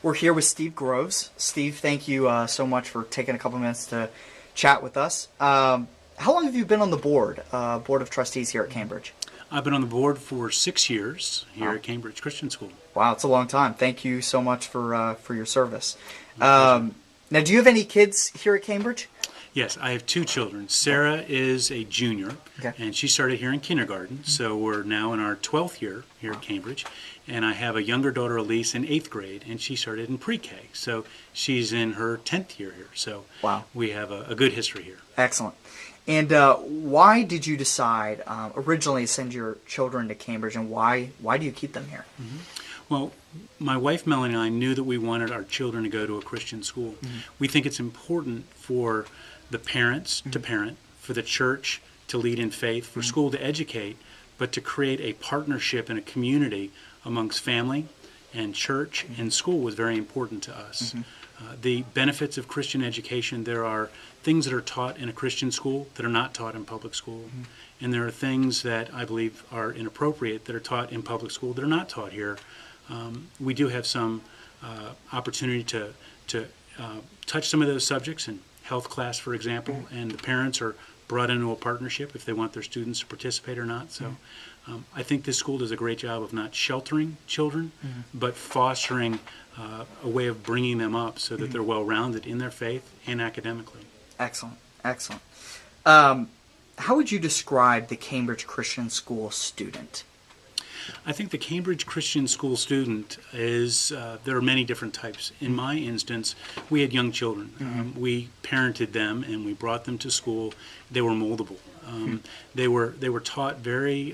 We're here with Steve Groves. Steve, thank you so much for taking a couple minutes to chat with us. How long have you been on the board of trustees here at Cambridge? I've been on the board for 6 years here at Cambridge Christian School. Wow, it's a long time. Thank you so much for your service. Now, do you have any kids here at Cambridge? Yes, I have 2 children. Sarah is a junior, and she started here in kindergarten, so we're now in our 12th year here at Cambridge. And I have a younger daughter, Elise, in 8th grade, and she started in pre-K, so she's in her 10th year here. So we have a good history here. Excellent. And why did you decide originally to send your children to Cambridge, and why do you keep them here? Well, my wife Melanie and I knew that we wanted our children to go to a Christian school. We think it's important for the parents to parent, for the church to lead in faith, for school to educate, but to create a partnership and a community amongst family and church and school was very important to us. The benefits of Christian education, there are things that are taught in a Christian school that are not taught in public school. And there are things that I believe are inappropriate that are taught in public school that are not taught here. We do have some opportunity to touch some of those subjects in health class, for example, and the parents are brought into a partnership if they want their students to participate or not. So I think this school does a great job of not sheltering children, but fostering a way of bringing them up so that they're well-rounded in their faith and academically. Excellent, excellent. How would you describe the Cambridge Christian School student? I think the Cambridge Christian School student is, there are many different types. In my instance, we had young children. We parented them and we brought them to school. They were moldable. They were taught very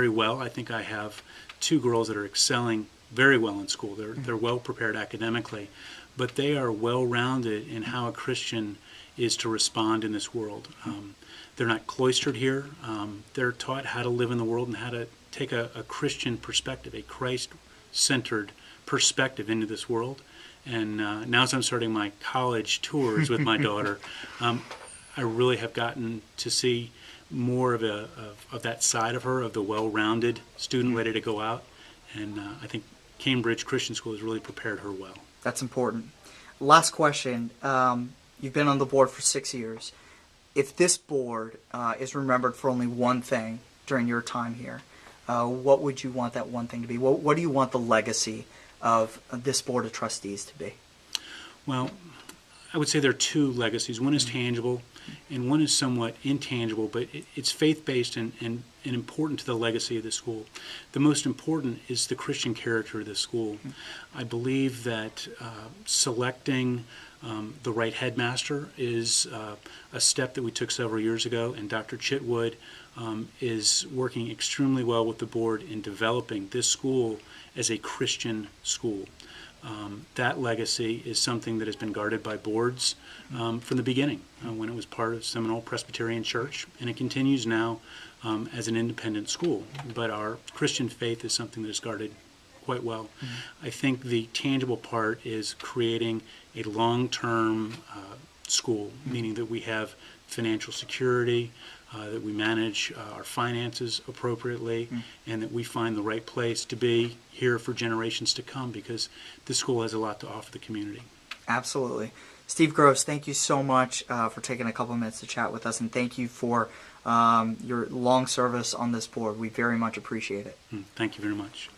well. I think I have 2 girls that are excelling very well in school. They're well prepared academically, but they are well-rounded in how a Christian is to respond in this world. They're not cloistered here. They're taught how to live in the world and how to take a Christian perspective, a Christ-centered perspective into this world. And now as I'm starting my college tours with my daughter, I really have gotten to see more of that side of her, of the well-rounded student ready to go out. And I think Cambridge Christian School has really prepared her well. That's important. Last question. You've been on the board for 6 years. If this board is remembered for only one thing during your time here, what would you want that one thing to be? What do you want the legacy of this Board of Trustees to be? Well, I would say there are 2 legacies. One is tangible, and one is somewhat intangible, but it's faith-based and important to the legacy of the school. The most important is the Christian character of the school. I believe that selecting the right headmaster is a step that we took several years ago, and Dr. Chitwood is working extremely well with the board in developing this school as a Christian school. That legacy is something that has been guarded by boards from the beginning, when it was part of Seminole Presbyterian Church, and it continues now as an independent school. But our Christian faith is something that is guarded quite well. I think the tangible part is creating a long-term school, meaning that we have financial security, that we manage our finances appropriately, and that we find the right place to be here for generations to come, because this school has a lot to offer the community. Absolutely. Steve Groves, thank you so much for taking a couple of minutes to chat with us, and thank you for your long service on this board. We very much appreciate it. Thank you very much.